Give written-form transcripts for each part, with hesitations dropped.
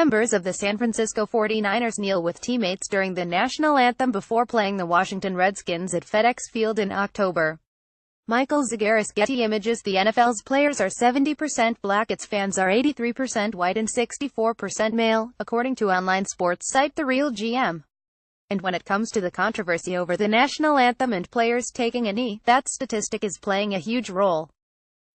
members of the San Francisco 49ers kneel with teammates during the national anthem before playing the Washington Redskins at FedEx Field in October. Michael Zagaris, Getty Images. The NFL's players are 70% black, its fans are 83% white and 64% male, according to online sports site The Real GM. And when it comes to the controversy over the national anthem and players taking a knee, that statistic is playing a huge role.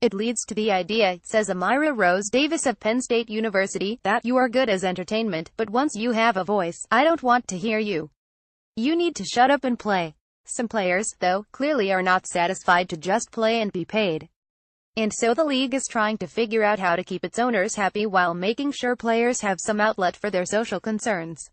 It leads to the idea, says Amira Rose Davis of Penn State University, that you are good as entertainment, but once you have a voice, I don't want to hear you. You need to shut up and play. Some players, though, clearly are not satisfied to just play and be paid. And so the league is trying to figure out how to keep its owners happy while making sure players have some outlet for their social concerns.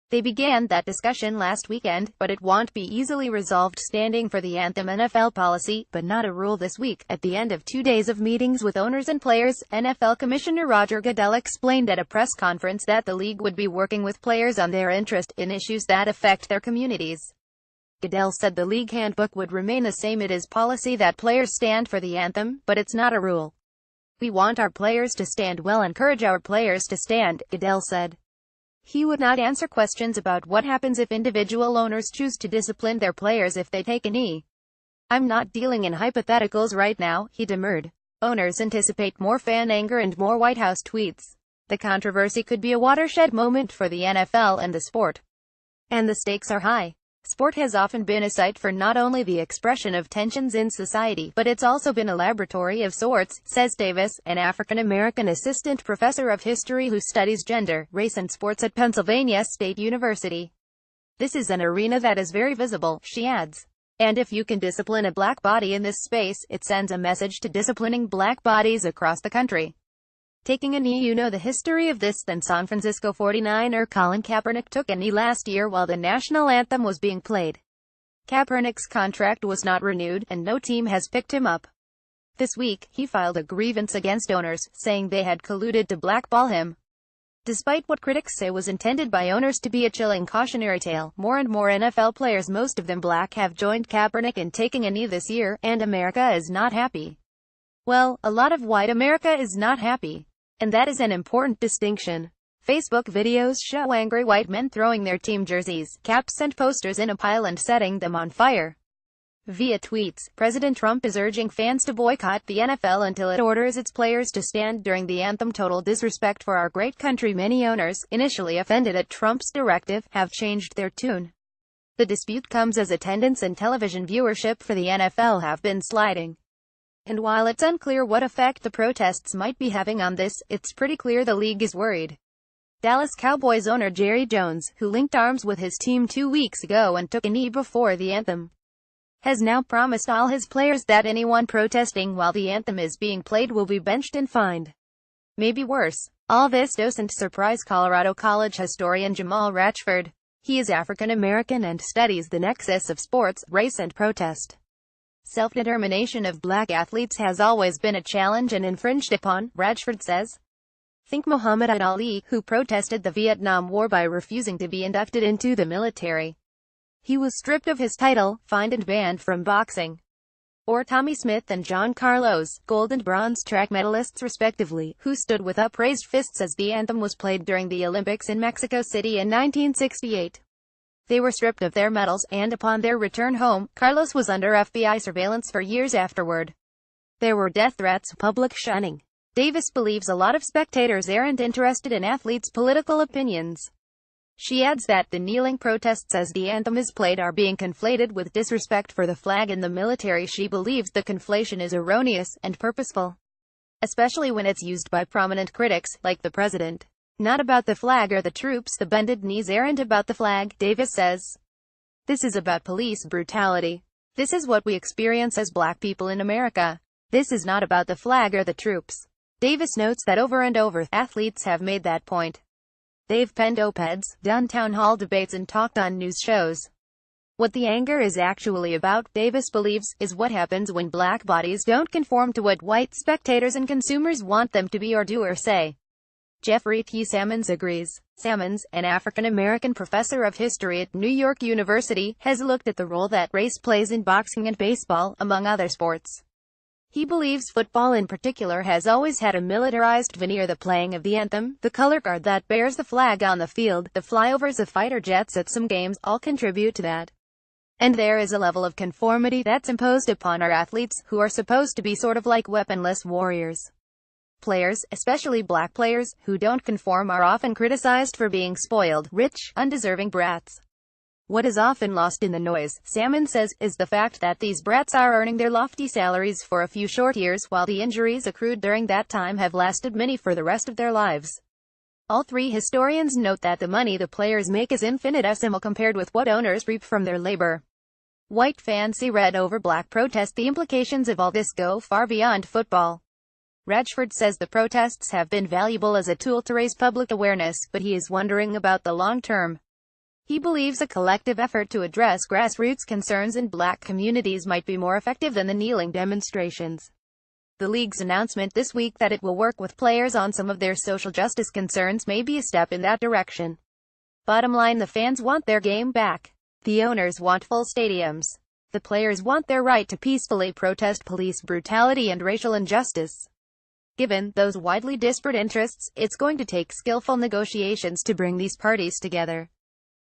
They began that discussion last weekend, but it won't be easily resolved. Standing for the anthem NFL policy, but not a rule this week. At the end of 2 days of meetings with owners and players, NFL Commissioner Roger Goodell explained at a press conference that the league would be working with players on their interest in issues that affect their communities. Goodell said the league handbook would remain the same. It is policy that players stand for the anthem, but it's not a rule. We want our players to stand. We'll encourage our players to stand, Goodell said. He would not answer questions about what happens if individual owners choose to discipline their players if they take a knee. I'm not dealing in hypotheticals right now, he demurred. Owners anticipate more fan anger and more White House tweets. The controversy could be a watershed moment for the NFL and the sport. And the stakes are high. Sport has often been a site for not only the expression of tensions in society, but it's also been a laboratory of sorts, says Davis, an African-American assistant professor of history who studies gender, race and sports at Pennsylvania State University. This is an arena that is very visible, she adds. And if you can discipline a black body in this space, it sends a message to disciplining black bodies across the country. Taking a knee. You know the history of this. Then San Francisco 49er Colin Kaepernick took a knee last year while the national anthem was being played. Kaepernick's contract was not renewed, and no team has picked him up. This week, he filed a grievance against owners, saying they had colluded to blackball him. Despite what critics say was intended by owners to be a chilling cautionary tale, more and more NFL players, most of them black, have joined Kaepernick in taking a knee this year, and America is not happy. Well, a lot of white America is not happy. And that is an important distinction. Facebook videos show angry white men throwing their team jerseys, caps and posters in a pile and setting them on fire. Via tweets, President Trump is urging fans to boycott the NFL until it orders its players to stand during the anthem. Total disrespect for our great country. Many owners, initially offended at Trump's directive, have changed their tune. The dispute comes as attendance and television viewership for the NFL have been sliding. And while it's unclear what effect the protests might be having on this, it's pretty clear the league is worried. Dallas Cowboys owner Jerry Jones, who linked arms with his team 2 weeks ago and took a knee before the anthem, has now promised all his players that anyone protesting while the anthem is being played will be benched and fined. Maybe worse. All this doesn't surprise Colorado College historian Jamal Ratchford. He is African American and studies the nexus of sports, race and protest. Self-determination of black athletes has always been a challenge and infringed upon, Ratchford says. Think Muhammad Ali, who protested the Vietnam War by refusing to be inducted into the military. He was stripped of his title, fined and banned from boxing. Or Tommy Smith and John Carlos, gold and bronze track medalists respectively, who stood with upraised fists as the anthem was played during the Olympics in Mexico City in 1968. They were stripped of their medals, and upon their return home, Carlos was under FBI surveillance for years afterward. There were death threats, public shunning. Davis believes a lot of spectators aren't interested in athletes' political opinions. She adds that the kneeling protests as the anthem is played are being conflated with disrespect for the flag and the military. She believes the conflation is erroneous and purposeful, especially when it's used by prominent critics, like the president. Not about the flag or the troops. The bended knees aren't about the flag, Davis says. This is about police brutality. This is what we experience as black people in America. This is not about the flag or the troops. Davis notes that over and over, athletes have made that point. They've penned op-eds, done town hall debates and talked on news shows. What the anger is actually about, Davis believes, is what happens when black bodies don't conform to what white spectators and consumers want them to be or do or say. Jeffrey T. Sammons agrees. Sammons, an African-American professor of history at New York University, has looked at the role that race plays in boxing and baseball, among other sports. He believes football in particular has always had a militarized veneer. The playing of the anthem, the color guard that bears the flag on the field, the flyovers of fighter jets at some games, all contribute to that. And there is a level of conformity that's imposed upon our athletes, who are supposed to be sort of like weaponless warriors. Players, especially black players, who don't conform are often criticized for being spoiled, rich, undeserving brats. What is often lost in the noise, Salmon says, is the fact that these brats are earning their lofty salaries for a few short years, while the injuries accrued during that time have lasted many for the rest of their lives. All three historians note that the money the players make is infinitesimal compared with what owners reap from their labor. White fans see red over black protest. The implications of all this go far beyond football. Radford says the protests have been valuable as a tool to raise public awareness, but he is wondering about the long term. He believes a collective effort to address grassroots concerns in black communities might be more effective than the kneeling demonstrations. The league's announcement this week that it will work with players on some of their social justice concerns may be a step in that direction. Bottom line, the fans want their game back. The owners want full stadiums. The players want their right to peacefully protest police brutality and racial injustice. Given those widely disparate interests, it's going to take skillful negotiations to bring these parties together.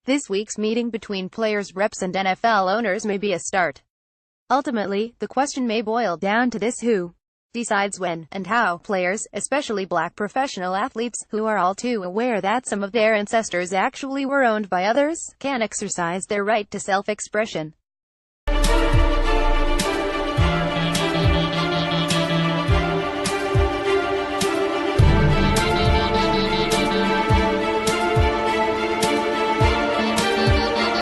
This week's meeting between players, reps and NFL owners may be a start. Ultimately, the question may boil down to this: who decides when, and how? Players, especially black professional athletes, who are all too aware that some of their ancestors actually were owned by others, can exercise their right to self-expression.